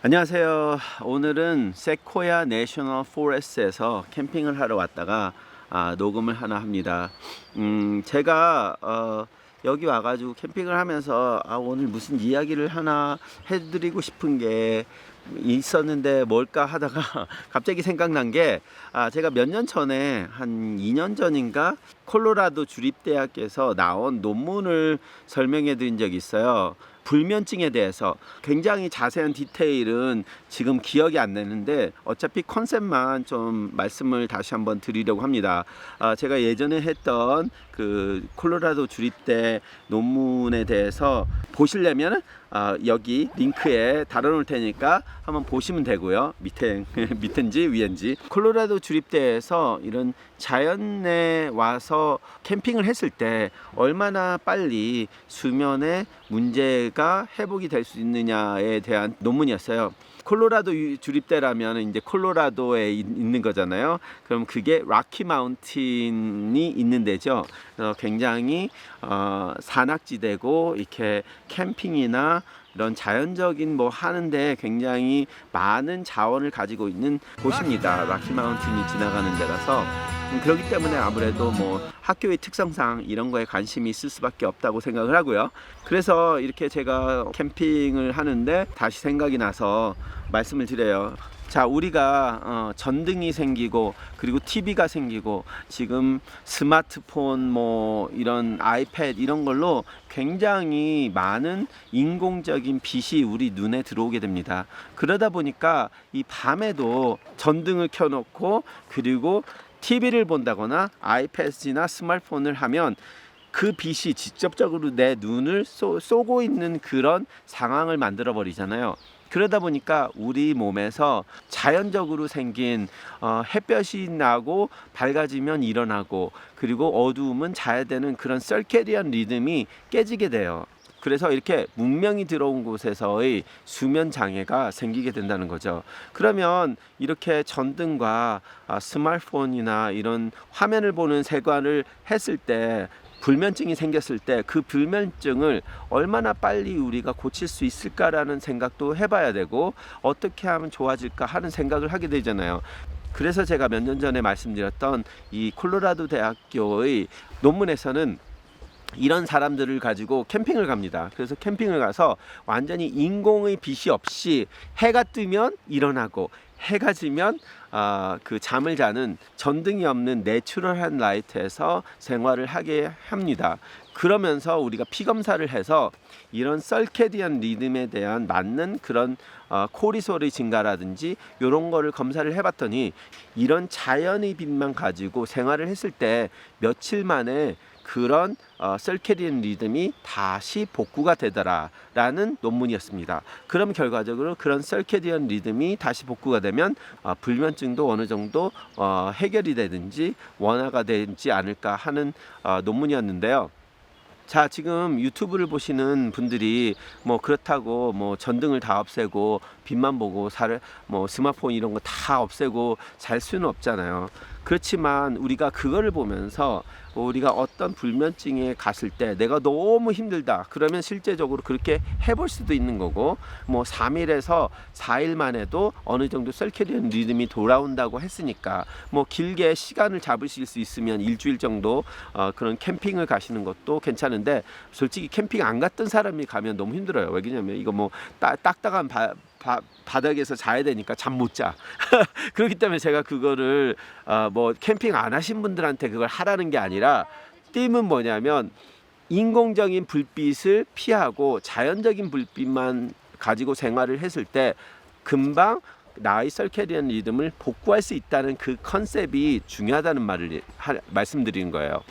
안녕하세요. 오늘은 세코야 내셔널 포레스트에서 캠핑을 하러 왔다가 녹음을 하나 합니다. 제가 여기 와가지고 캠핑을 하면서 오늘 무슨 이야기를 하나 해드리고 싶은 게 있었는데 뭘까 하다가 갑자기 생각난 게 제가 몇 년 전에 한 2년 전인가 콜로라도 주립대학에서 나온 논문을 설명해 드린 적이 있어요. 불면증에 대해서 굉장히 자세한 디테일은 지금 기억이 안 나는데 어차피 컨셉만 좀 말씀을 다시 한번 드리려고 합니다. 제가 예전에 했던 그 콜로라도 주립대 논문에 대해서 보시려면 여기 링크에 달아놓을 테니까 한번 보시면 되고요. 밑인지 위인지. 콜로라도 주립대에서 이런 자연에 와서 캠핑을 했을 때 얼마나 빨리 수면의 문제가 회복이 될 수 있느냐에 대한 논문이었어요. 콜로라도 주립대라면 이제 콜로라도에 있는 거잖아요. 그럼 그게 라키 마운틴이 있는 데죠. 굉장히 산악지대고 이렇게 캠핑이나 이런 자연적인 뭐 하는데 굉장히 많은 자원을 가지고 있는 곳입니다. 라키 마운틴이 지나가는 데라서 그렇기 때문에 아무래도 뭐 학교의 특성상 이런 거에 관심이 있을 수밖에 없다고 생각을 하고요. 그래서 이렇게 제가 캠핑을 하는데 다시 생각이 나서 말씀을 드려요. 자, 우리가 전등이 생기고 그리고 TV가 생기고 지금 스마트폰 뭐 이런 아이패드 이런 걸로 굉장히 많은 인공적인 빛이 우리 눈에 들어오게 됩니다. 그러다 보니까 이 밤에도 전등을 켜놓고 그리고 TV를 본다거나 아이패드나 스마트폰을 하면 그 빛이 직접적으로 내 눈을 쏘고 있는 그런 상황을 만들어 버리잖아요. 그러다 보니까 우리 몸에서 자연적으로 생긴 햇볕이 나고 밝아지면 일어나고 그리고 어두우면 자야 되는 그런 서케디안 리듬이 깨지게 돼요. 그래서 이렇게 문명이 들어온 곳에서의 수면 장애가 생기게 된다는 거죠. 그러면 이렇게 전등과 스마트폰이나 이런 화면을 보는 습관을 했을 때 불면증이 생겼을 때 그 불면증을 얼마나 빨리 우리가 고칠 수 있을까라는 생각도 해봐야 되고 어떻게 하면 좋아질까 하는 생각을 하게 되잖아요. 그래서 제가 몇 년 전에 말씀드렸던 이 콜로라도 대학교의 논문에서는 이런 사람들을 가지고 캠핑을 갑니다. 그래서 캠핑을 가서 완전히 인공의 빛이 없이 해가 뜨면 일어나고 해가 지면 그 잠을 자는 전등이 없는 내추럴한 라이트에서 생활을 하게 합니다. 그러면서 우리가 피 검사를 해서 이런 설케디안 리듬에 대한 맞는 그런 코리솔의 증가라든지 이런 거를 검사를 해봤더니 이런 자연의 빛만 가지고 생활을 했을 때 며칠 만에 그런 설케디안 리듬이 다시 복구가 되더라라는 논문이었습니다. 그럼 결과적으로 그런 설케디안 리듬이 다시 복구가 되면 불면증도 어느 정도 해결이 되든지 완화가 되지 않을까 하는 논문이었는데요. 자, 지금 유튜브를 보시는 분들이 뭐 그렇다고 뭐 전등을 다 없애고 빛만 보고 뭐 스마트폰 이런 거 다 없애고 잘 수는 없잖아요. 그렇지만 우리가 그거를 보면서 우리가 어떤 불면증에 갔을 때 내가 너무 힘들다 그러면 실제적으로 그렇게 해볼 수도 있는 거고 뭐 3일에서 4일만 해도 어느 정도 설케디안 리듬이 돌아온다고 했으니까 뭐 길게 시간을 잡으실 수 있으면 일주일 정도 그런 캠핑을 가시는 것도 괜찮은데 솔직히 캠핑 안 갔던 사람이 가면 너무 힘들어요. 왜냐면 이거 뭐 딱딱한 바닥에서 자야 되니까 잠 못 자. 그렇기 때문에 제가 그거를 뭐 캠핑 안 하신 분들한테 그걸 하라는 게 아니라 팁은 뭐냐면 인공적인 불빛을 피하고 자연적인 불빛만 가지고 생활을 했을 때 금방 나의 설케디안 리듬을 복구할 수 있다는 그 컨셉이 중요하다는 말을 말씀드리는 거예요.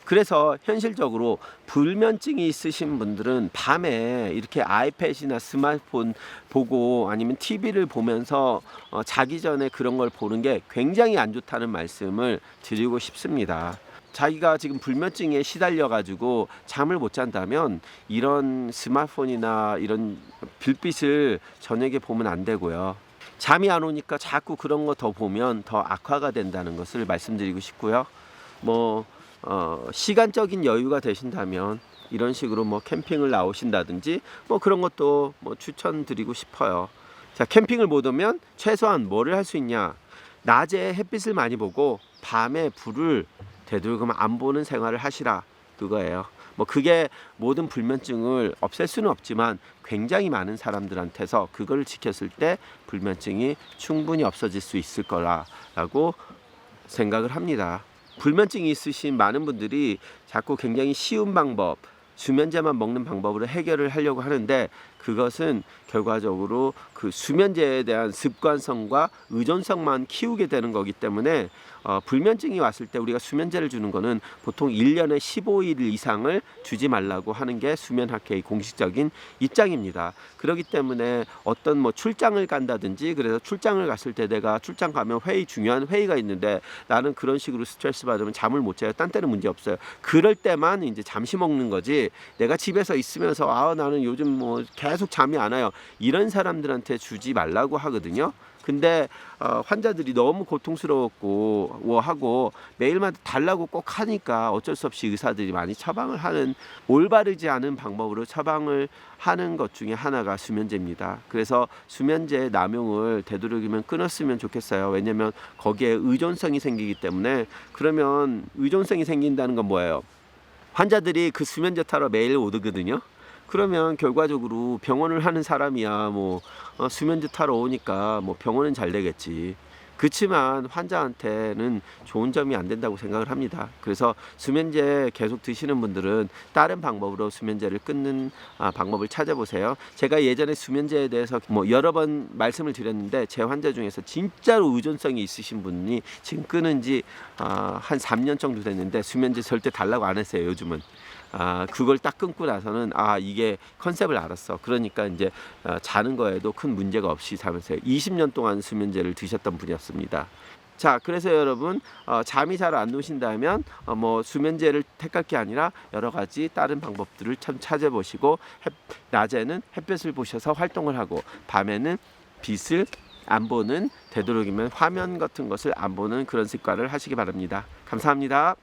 그래서 현실적으로 불면증이 있으신 분들은 밤에 이렇게 아이패드나 스마트폰 보고 아니면 TV를 보면서 자기 전에 그런 걸 보는 게 굉장히 안 좋다는 말씀을 드리고 싶습니다. 자기가 지금 불면증에 시달려 가지고 잠을 못 잔다면 이런 스마트폰이나 이런 불빛을 저녁에 보면 안 되고요. 잠이 안 오니까 자꾸 그런 거 더 보면 더 악화가 된다는 것을 말씀드리고 싶고요. 뭐 시간적인 여유가 되신다면 이런 식으로 뭐 캠핑을 나오신다든지 뭐 그런 것도 뭐 추천드리고 싶어요. 자, 캠핑을 못 오면 최소한 뭐를 할 수 있냐? 낮에 햇빛을 많이 보고 밤에 불을 되도록이면 안 보는 생활을 하시라, 그거예요. 뭐 그게 모든 불면증을 없앨 수는 없지만 굉장히 많은 사람들한테서 그걸 지켰을 때 불면증이 충분히 없어질 수 있을 거라고 생각을 합니다. 불면증이 있으신 많은 분들이 자꾸 굉장히 쉬운 방법, 수면제만 먹는 방법으로 해결을 하려고 하는데, 그것은 결과적으로 그 수면제에 대한 습관성과 의존성만 키우게 되는 거기 때문에 불면증이 왔을 때 우리가 수면제를 주는 거는 보통 1년에 15일 이상을 주지 말라고 하는 게 수면학회의 공식적인 입장입니다. 그렇기 때문에 어떤 뭐 출장을 간다든지, 그래서 출장을 갔을 때 내가 출장 가면 중요한 회의가 있는데 나는 그런 식으로 스트레스 받으면 잠을 못 자요. 딴 때는 문제 없어요. 그럴 때만 이제 잠시 먹는 거지, 내가 집에서 있으면서 나는 요즘 뭐 계속 잠이 안 와요, 이런 사람들한테 주지 말라고 하거든요. 근데 환자들이 너무 고통스러웠고 하고 매일마다 달라고 꼭 하니까 어쩔 수 없이 의사들이 많이 처방을 하는, 올바르지 않은 방법으로 처방을 하는 것 중에 하나가 수면제입니다. 그래서 수면제 남용을 되도록이면 끊었으면 좋겠어요. 왜냐면 거기에 의존성이 생기기 때문에. 그러면 의존성이 생긴다는 건 뭐예요? 환자들이 그 수면제 타러 매일 오거든요. 그러면 결과적으로 병원을 하는 사람이야 뭐 수면제 타러 오니까 뭐 병원은 잘 되겠지. 그렇지만 환자한테는 좋은 점이 안 된다고 생각을 합니다. 그래서 수면제 계속 드시는 분들은 다른 방법으로 수면제를 끊는 방법을 찾아보세요. 제가 예전에 수면제에 대해서 뭐 여러 번 말씀을 드렸는데, 제 환자 중에서 진짜로 의존성이 있으신 분이 지금 끊은 지 한 3년 정도 됐는데 수면제 절대 달라고 안 했어요, 요즘은. 그걸 딱 끊고 나서는 이게 컨셉을 알았어. 그러니까 이제 자는 거에도 큰 문제가 없이 자면서 20년 동안 수면제를 드셨던 분이었습니다. 자, 그래서 여러분 잠이 잘 안 오신다면 뭐 수면제를 택할 게 아니라 여러 가지 다른 방법들을 참 찾아보시고, 낮에는 햇볕을 보셔서 활동을 하고 밤에는 빛을 안 보는, 되도록이면 화면 같은 것을 안 보는 그런 습관을 하시기 바랍니다. 감사합니다.